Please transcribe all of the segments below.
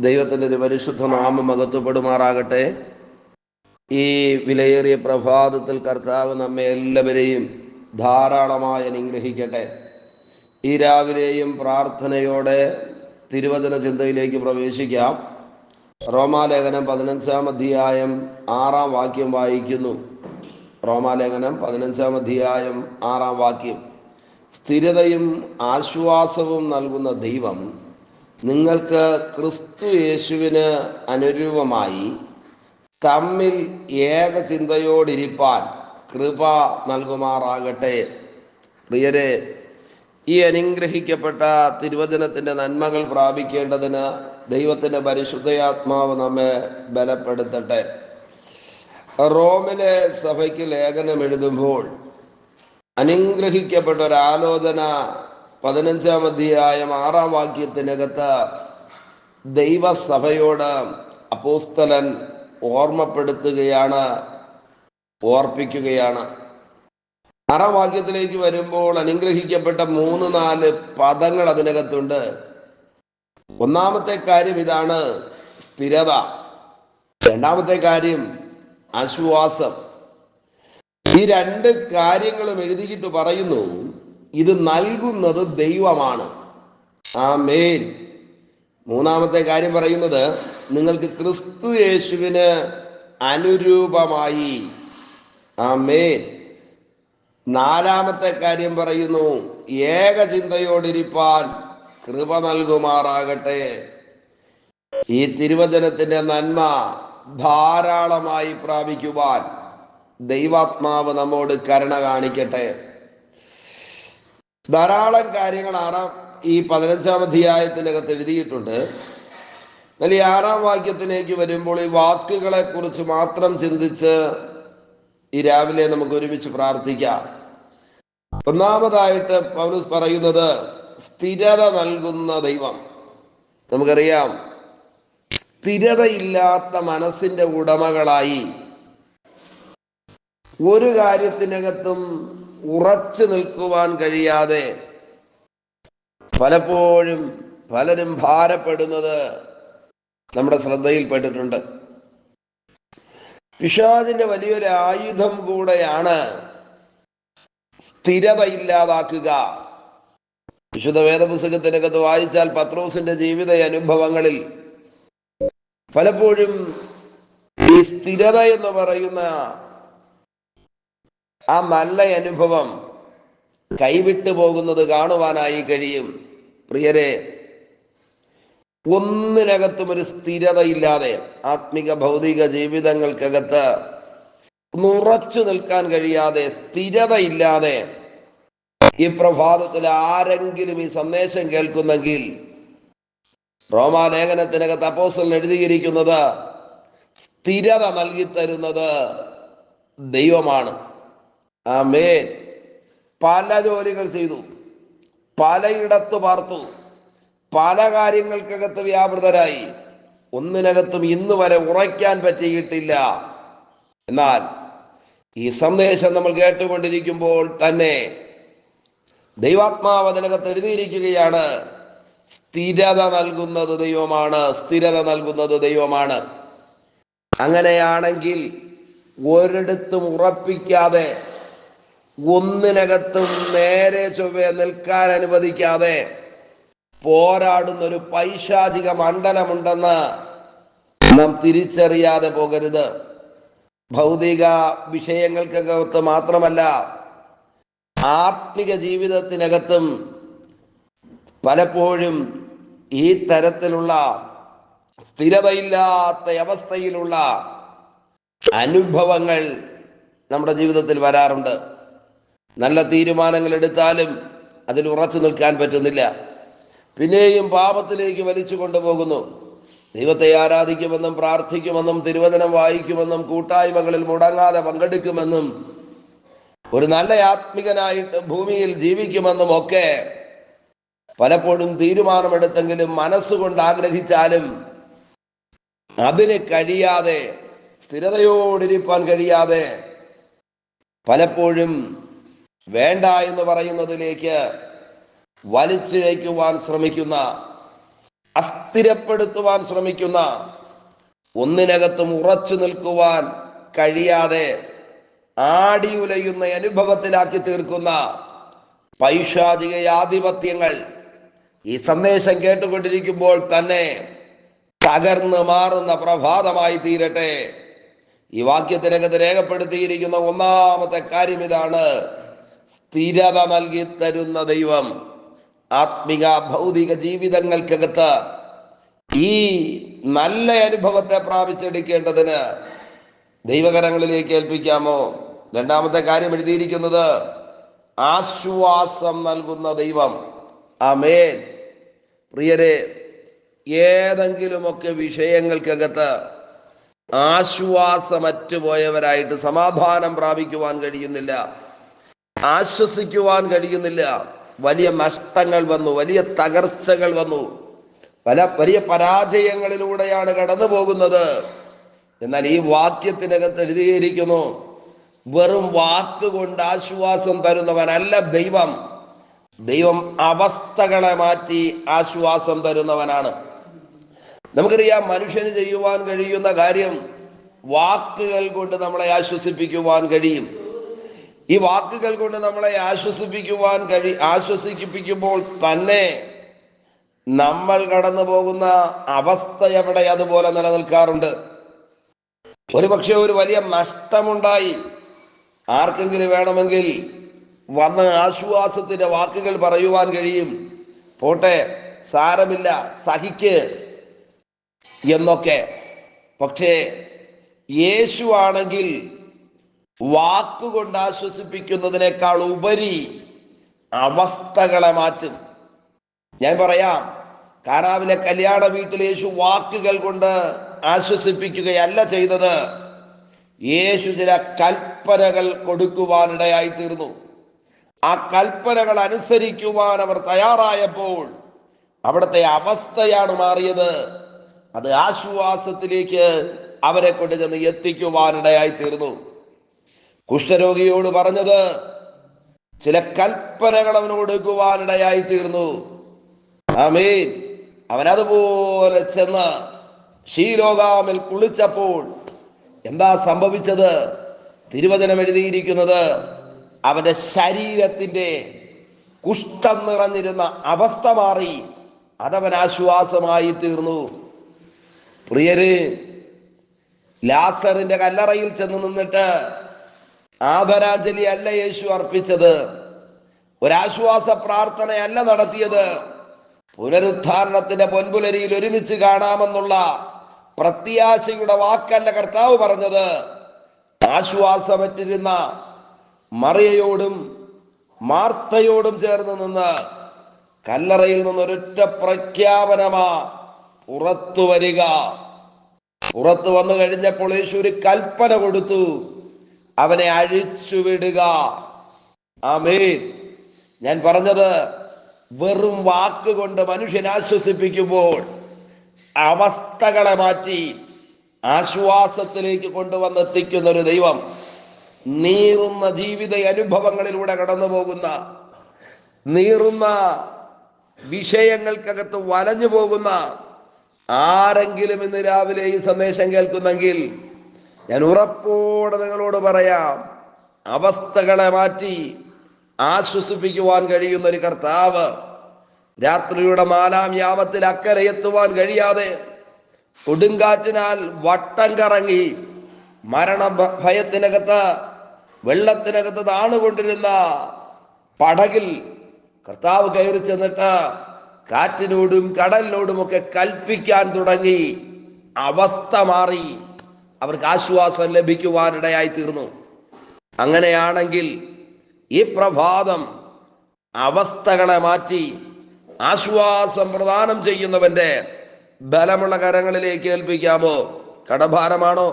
ദൈവത്തിൻ്റെ പരിശുദ്ധ നാമം മഹത്വപ്പെടുമാറാകട്ടെ. ഈ വിലയേറിയ പ്രഭാതത്തിൽ കർത്താവ് നമ്മെ എല്ലാവരെയും ധാരാളമായി അനുഗ്രഹിക്കട്ടെ. ഈ രാവിലെയും പ്രാർത്ഥനയോടെ തിരുവചന ചിന്തയിലേക്ക് പ്രവേശിക്കാം. റോമാലേഖനം 15-ാം അധ്യായം 6-ാം വാക്യം വായിക്കുന്നു. റോമാലേഖനം 15-ാം അധ്യായം 6-ാം വാക്യം: സ്ഥിരതയും ആശ്വാസവും നൽകുന്ന ദൈവം നിങ്ങൾക്ക് ക്രിസ്തു യേശുവിന് അനുരൂപമായി തമ്മിൽ ഏക ചിന്തയോടിരിപ്പാൻ കൃപ നൽകുമാറാകട്ടെ. പ്രിയരെ, ഈ അനുഗ്രഹിക്കപ്പെട്ട തിരുവചനത്തിൻ്റെ നന്മകൾ പ്രാപിക്കേണ്ടതിന് ദൈവത്തിൻ്റെ പരിശുദ്ധയാത്മാവ് നമ്മെ ബലപ്പെടുത്തട്ടെ. റോമിലെ സഭയ്ക്ക് ലേഖനം എഴുതുമ്പോൾ അനുഗ്രഹിക്കപ്പെട്ട ഒരാലോചന 15-ാം അധ്യായം 6-ാം വാക്യത്തിനകത്ത് ദൈവസഭയോട് അപ്പോസ്തലൻ ഓർപ്പിക്കുകയാണ്. 6-ാം വാക്യത്തിലേക്ക് വരുമ്പോൾ അനുഗ്രഹിക്കപ്പെട്ട 3-4 പദങ്ങൾ അതിനകത്തുണ്ട്. ഒന്നാമത്തെ കാര്യം ഇതാണ്: സ്ഥിരത. രണ്ടാമത്തെ കാര്യം ആശ്വാസം. ഈ രണ്ട് കാര്യങ്ങളും എഴുതിയിട്ട് പറയുന്നു, ഇത് നൽകുന്നത് ദൈവമാണ്. ആമേൻ. മൂന്നാമത്തെ കാര്യം പറയുന്നത്, നിങ്ങൾക്ക് ക്രിസ്തു യേശുവിന് അനുരൂപമായി. ആമേൻ. നാലാമത്തെ കാര്യം പറയുന്നു, ഏക ചിന്തയോടിരിപ്പാൻ കൃപ നൽകുമാറാകട്ടെ. ഈ തിരുവചനത്തിന്റെ നന്മ ധാരാളമായി പ്രാപിക്കുവാൻ ദൈവാത്മാവ് നമ്മോട് കരുണ കാണിക്കട്ടെ. ധാരാളം കാര്യങ്ങൾ ഈ 15-ാം അധ്യായത്തിനകത്ത് എഴുതിയിട്ടുണ്ട്. എന്നാൽ ഈ 6-ാം വാക്യത്തിലേക്ക് വരുമ്പോൾ ഈ വാക്കുകളെ കുറിച്ച് മാത്രം ചിന്തിച്ച് ഈ രാവിലെ നമുക്ക് ഒരുമിച്ച് പ്രാർത്ഥിക്കാം. ഒന്നാമതായിട്ട് പൗലോസ് പറയുന്നത് സ്ഥിരത നൽകുന്ന ദൈവം. നമുക്കറിയാം, സ്ഥിരതയില്ലാത്ത മനസ്സിന്റെ ഉടമകളായി ഒരു കാര്യത്തിനകത്തും ഉറച്ചു നിൽക്കുവാൻ കഴിയാതെ പലപ്പോഴും പലരും ഭാരപ്പെടുന്നത് നമ്മുടെ ശ്രദ്ധയിൽപ്പെട്ടിട്ടുണ്ട്. പിശാചിന്റെ വലിയൊരു ആയുധം കൂടെയാണ് സ്ഥിരത ഇല്ലാതാക്കുക. വിശുദ്ധ വേദപുസ്തകത്തിനകത്ത് വായിച്ചാൽ പത്രോസിന്റെ ജീവിത അനുഭവങ്ങളിൽ പലപ്പോഴും ഈ സ്ഥിരത എന്ന് പറയുന്ന ആ നല്ല അനുഭവം കൈവിട്ടു പോകുന്നത് കാണുവാനായി കഴിയും. പ്രിയരെ, ഒന്നിനകത്തും ഒരു സ്ഥിരതയില്ലാതെ ആത്മിക ഭൗതിക ജീവിതങ്ങൾക്കകത്ത് ഉറച്ചു നിൽക്കാൻ കഴിയാതെ, സ്ഥിരതയില്ലാതെ ഈ പ്രഭാതത്തിൽ ആരെങ്കിലും ഈ സന്ദേശം കേൾക്കുന്നെങ്കിൽ, റോമാലേഖനത്തിനകത്ത് അപ്പോസ്തലൻ എഴുതിയിരിക്കുന്നത് സ്ഥിരത നൽകിത്തരുന്നത് ദൈവമാണ്. ആമേൻ. പല ജോലികൾ ചെയ്തു, പലയിടത്ത് പാർത്തു, പല കാര്യങ്ങൾക്കകത്ത് വ്യാപൃതരായി, ഒന്നിനകത്തും ഇന്ന് വരെ ഉറയ്ക്കാൻ പറ്റിയിട്ടില്ല. എന്നാൽ ഈ സന്ദേശം നമ്മൾ കേട്ടുകൊണ്ടിരിക്കുമ്പോൾ തന്നെ ദൈവാത്മാവ് അതിനകത്ത് എഴുതിയിരിക്കുകയാണ്, സ്ഥിരത നൽകുന്നത് ദൈവമാണ്, സ്ഥിരത നൽകുന്നത് ദൈവമാണ്. അങ്ങനെയാണെങ്കിൽ ഒരിടത്തും ഉറപ്പിക്കാതെ, ഒന്നിനകത്തും നേരെ ചൊവ്വേ നിൽക്കാൻ അനുവദിക്കാതെ പോരാടുന്ന ഒരു പൈശാചിക മണ്ഡലമുണ്ടെന്ന് നാം തിരിച്ചറിയാതെ പോകരുത്. ഭൗതിക വിഷയങ്ങൾക്കകത്ത് മാത്രമല്ല, ആത്മിക ജീവിതത്തിനകത്തും പലപ്പോഴും ഈ തരത്തിലുള്ള സ്ഥിരതയില്ലാത്ത അവസ്ഥയിലുള്ള അനുഭവങ്ങൾ നമ്മുടെ ജീവിതത്തിൽ വരാറുണ്ട്. നല്ല തീരുമാനങ്ങൾ എടുത്താലും അതിൽ ഉറച്ചു നിൽക്കാൻ പറ്റുന്നില്ല. പിന്നെയും പാപത്തിലേക്ക് വലിച്ചു കൊണ്ടുപോകുന്നു. ദൈവത്തെ ആരാധിക്കുമെന്നും പ്രാർത്ഥിക്കുമെന്നും തിരുവചനം വായിക്കുമെന്നും കൂട്ടായ്മകളിൽ മുടങ്ങാതെ പങ്കെടുക്കുമെന്നും ഒരു നല്ല ആത്മികനായിട്ട് ഭൂമിയിൽ ജീവിക്കുമെന്നും ഒക്കെ പലപ്പോഴും തീരുമാനമെടുത്തെങ്കിലും, മനസ്സുകൊണ്ട് ആഗ്രഹിച്ചാലും അതിന് കഴിയാതെ, സ്ഥിരതയോടിരിപ്പാൻ കഴിയാതെ പലപ്പോഴും വേണ്ട എന്ന് പറയുന്നതിലേക്ക് വലിച്ചിഴയ്ക്കുവാൻ ശ്രമിക്കുന്ന അസ്ഥിരപ്പെടുത്തുവാൻ ശ്രമിക്കുന്ന, ഒന്നിനകത്തും ഉറച്ചു നിൽക്കുവാൻ കഴിയാതെ ആടിയുലയുന്ന അനുഭവത്തിലാക്കി തീർക്കുന്ന പൈശാചിക ആധിപത്യങ്ങൾ ഈ സന്ദേശം കേട്ടുകൊണ്ടിരിക്കുമ്പോൾ തന്നെ തകർന്നു മാറുന്ന പ്രഭാതമായി തീരട്ടെ. ഈ വാക്യത്തിനകത്ത് രേഖപ്പെടുത്തിയിരിക്കുന്ന ഒന്നാമത്തെ കാര്യം ഇതാണ്: സ്ഥിരത നൽകി തരുന്ന ദൈവം. ആത്മിക ഭൗതിക ജീവിതങ്ങൾക്കകത്ത് ഈ നല്ല അനുഭവത്തെ പ്രാപിച്ചെടുക്കേണ്ടതിന് ദൈവകരങ്ങളിലേക്ക് ഏൽപ്പിക്കാമോ? രണ്ടാമത്തെ കാര്യം എഴുതിയിരിക്കുന്നത് ആശ്വാസം നൽകുന്ന ദൈവം. ആമേൻ. പ്രിയരെ, ഏതെങ്കിലുമൊക്കെ വിഷയങ്ങൾക്കകത്ത് ആശ്വാസമറ്റുപോയവരായിട്ട് സമാധാനം പ്രാപിക്കുവാൻ കഴിയുന്നില്ല, ആശ്വസിക്കുവാൻ കഴിയുന്നില്ല. വലിയ നഷ്ടങ്ങൾ വന്നു, വലിയ തകർച്ചകൾ വന്നു, വലിയ പരാജയങ്ങളിലൂടെയാണ് കടന്നു പോകുന്നത്. എന്നാൽ ഈ വാക്യത്തിനകത്ത് എഴുതിയിരിക്കുന്നു, വെറും വാക്കുകൊണ്ട് ആശ്വാസം തരുന്നവനല്ല ദൈവം. ദൈവം അവസ്ഥകളെ മാറ്റി ആശ്വാസം തരുന്നവനാണ്. നമുക്കറിയാം, മനുഷ്യന് ചെയ്യുവാൻ കഴിയുന്ന കാര്യം വാക്കുകൾ കൊണ്ട് നമ്മളെ ആശ്വസിപ്പിക്കുവാൻ കഴിയും. ഈ വാക്കുകൾ കൊണ്ട് നമ്മളെ ആശ്വസിപ്പിക്കുമ്പോൾ തന്നെ നമ്മൾ കടന്നു പോകുന്ന അവസ്ഥ എവിടെ അതുപോലെ നിലനിൽക്കാറുണ്ട്. ഒരുപക്ഷെ ഒരു വലിയ നഷ്ടമുണ്ടായി, ആർക്കെങ്കിലും വേണമെങ്കിൽ വന്ന് ആശ്വാസത്തിന്റെ വാക്കുകൾ പറയുവാൻ കഴിയും. പോട്ടെ, സാരമില്ല, സഹിക്ക് എന്നൊക്കെ. പക്ഷേ യേശു ആണെങ്കിൽ വാക്കുകൊണ്ട് ആശ്വസിപ്പിക്കുന്നതിനേക്കാൾ ഉപരി അവസ്ഥകളെ മാറ്റും. ഞാൻ പറയാം, കാനാവിലെ കല്യാണ വീട്ടിൽ യേശു വാക്കുകൾ കൊണ്ട് ആശ്വസിപ്പിക്കുകയല്ല ചെയ്തത്. യേശു ചില കൽപ്പനകൾ കൊടുക്കുവാനിടയായി തീർന്നു. ആ കൽപ്പനകൾ അനുസരിക്കുവാൻ അവർ തയ്യാറായപ്പോൾ അവിടുത്തെ അവസ്ഥയാണ് മാറിയത്. അത് ആശ്വാസത്തിലേക്ക് അവരെ കൊണ്ട് ചെന്ന് എത്തിക്കുവാനിടയായി തീർന്നു. കുഷ്ഠരോഗിയോട് പറഞ്ഞത് ചില കൽപ്പനകൾ അവന് കൊടുക്കുവാനിടയായി തീർന്നു. ആമേൻ. അവനതുപോലെ ചെന്ന് ശീലോകാമിൽ കുളിച്ചപ്പോൾ എന്താ സംഭവിച്ചത്? തിരുവചനം എഴുതിയിരിക്കുന്നത്, അവന്റെ ശരീരത്തിന്റെ കുഷ്ഠം നിറഞ്ഞിരുന്ന അവസ്ഥ മാറി, അതവൻ ആശ്വാസമായി തീർന്നു. പ്രിയര്, ലാസറിന്റെ കല്ലറയിൽ ചെന്ന് നിന്നിട്ട് ആദരാഞ്ജലി അല്ല യേശു അർപ്പിച്ചത്, ഒരാശ്വാസ പ്രാർത്ഥനയല്ല നടത്തിയത്. പുനരുദ്ധാരണത്തിന്റെ പൊൻപുലരിയിൽ ഒരുമിച്ച് കാണാമെന്നുള്ള പ്രത്യാശയുടെ വാക്കല്ല കർത്താവ് പറഞ്ഞത്. ആശ്വാസമറ്റിരുന്ന മറിയയോടും മാർത്തയോടും ചേർന്ന് നിന്ന് കല്ലറയിൽ നിന്നൊരൊറ്റ പ്രഖ്യാപനമാ, പുറത്തു വരിക. പുറത്തു വന്നു കഴിഞ്ഞപ്പോൾ യേശു ഒരു കൽപ്പന കൊടുത്തു, അവനെ അഴിച്ചുവിടുക. ആമേൻ. ഞാൻ പറഞ്ഞത്, വെറും വാക്കുകൊണ്ട് മനുഷ്യനെ ആശ്വസിപ്പിക്കുമ്പോൾ അവസ്ഥകളെ മാറ്റി ആശ്വാസത്തിലേക്ക് കൊണ്ടുവന്നെത്തിക്കുന്ന ഒരു ദൈവം, നീറുന്ന ജീവിത അനുഭവങ്ങളിലൂടെ കടന്നു പോകുന്ന, നീറുന്ന വിഷയങ്ങൾക്കകത്ത് വലഞ്ഞു പോകുന്ന ആരെങ്കിലും ഇന്ന് രാവിലെ ഈ സന്ദേശം കേൾക്കുന്നെങ്കിൽ ഞാൻ ഉറപ്പോടെ നിങ്ങളോട് പറയാം, അവസ്ഥകളെ മാറ്റി ആശ്വസിപ്പിക്കുവാൻ കഴിയുന്ന ഒരു കർത്താവ്. രാത്രിയുടെ 4-ാം യാമത്തിൽ അക്കരെ എത്തുവാൻ കഴിയാതെ കൊടുങ്കാറ്റിനാൽ വട്ടം കറങ്ങി മരണ ഭയത്തിനകത്ത്, വെള്ളത്തിനകത്ത് താണുകൊണ്ടിരുന്ന പടകിൽ കർത്താവ് കയറി ചെന്നിട്ട് കാറ്റിനോടും കടലിനോടുമൊക്കെ കൽപ്പിക്കാൻ തുടങ്ങി. അവസ്ഥ മാറി, അവർക്ക് ആശ്വാസം ലഭിക്കുവാനിടയായി തീർന്നു. അങ്ങനെയാണെങ്കിൽ ഈ പ്രഭാതം അവസ്ഥകളെ മാറ്റി ആശ്വാസം പ്രദാനം ചെയ്യുന്നവന്റെ ബലമുള്ള കരങ്ങളിലേക്ക് ഏൽപ്പിക്കാമോ? കടഭാരമാണോ?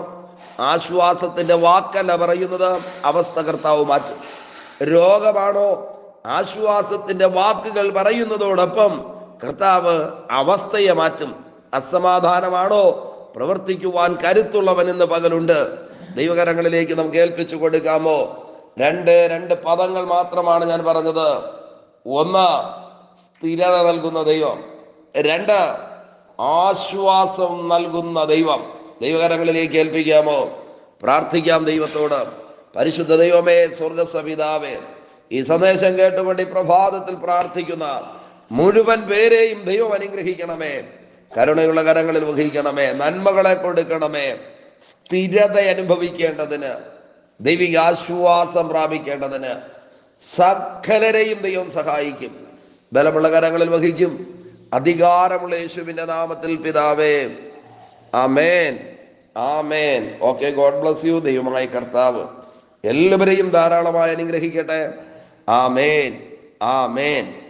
ആശ്വാസത്തിന്റെ വാക്കല്ല പറയുന്നത്, അവസ്ഥ കർത്താവ് മാറ്റും. രോഗമാണോ? ആശ്വാസത്തിന്റെ വാക്കുകൾ പറയുന്നതോടൊപ്പം കർത്താവ് അവസ്ഥയെ മാറ്റും. അസമാധാനമാണോ? പ്രവർത്തിക്കുവാൻ കരുത്തുള്ളവൻ ഇന്ന് പകലുണ്ട്. ദൈവകരങ്ങളിലേക്ക് നമുക്ക് ഏൽപ്പിച്ചു കൊടുക്കാമോ? രണ്ട് പദങ്ങൾ മാത്രമാണ് ഞാൻ പറഞ്ഞത്. ഒന്ന്, സ്ഥിരത നൽകുന്ന ദൈവം. 2, ആശ്വാസം നൽകുന്ന ദൈവം. ദൈവകരങ്ങളിലേക്ക് ഏൽപ്പിക്കാമോ? പ്രാർത്ഥിക്കാം ദൈവത്തോട്. പരിശുദ്ധ ദൈവമേ, സ്വർഗസ്വപിതാവേ, ഈ സന്ദേശം കേട്ടുകൊണ്ട് ഈ പ്രഭാതത്തിൽ പ്രാർത്ഥിക്കുന്ന മുഴുവൻ പേരെയും ദൈവം അനുഗ്രഹിക്കണമേ. കരുണയുള്ള കരങ്ങളിൽ വഹിക്കണമേ. നന്മകളെ കൊടുക്കണമേ. സ്ഥിരത അനുഭവിക്കേണ്ടതിന്, ദൈവിക ആശ്വാസം പ്രാപിക്കേണ്ടതിന് സകലരെയും ദൈവം സഹായിക്കും. ബലമുള്ള കരങ്ങളിൽ വഹിക്കും. അധികാരമുള്ള യേശുവിന്റെ നാമത്തിൽ പിതാവേ, ആമേൻ, ആമേൻ. Okay, God bless you. ദൈവമായ കർത്താവ് എല്ലാവരെയും ധാരാളമായി അനുഗ്രഹിക്കട്ടെ. ആമേൻ, ആമേൻ.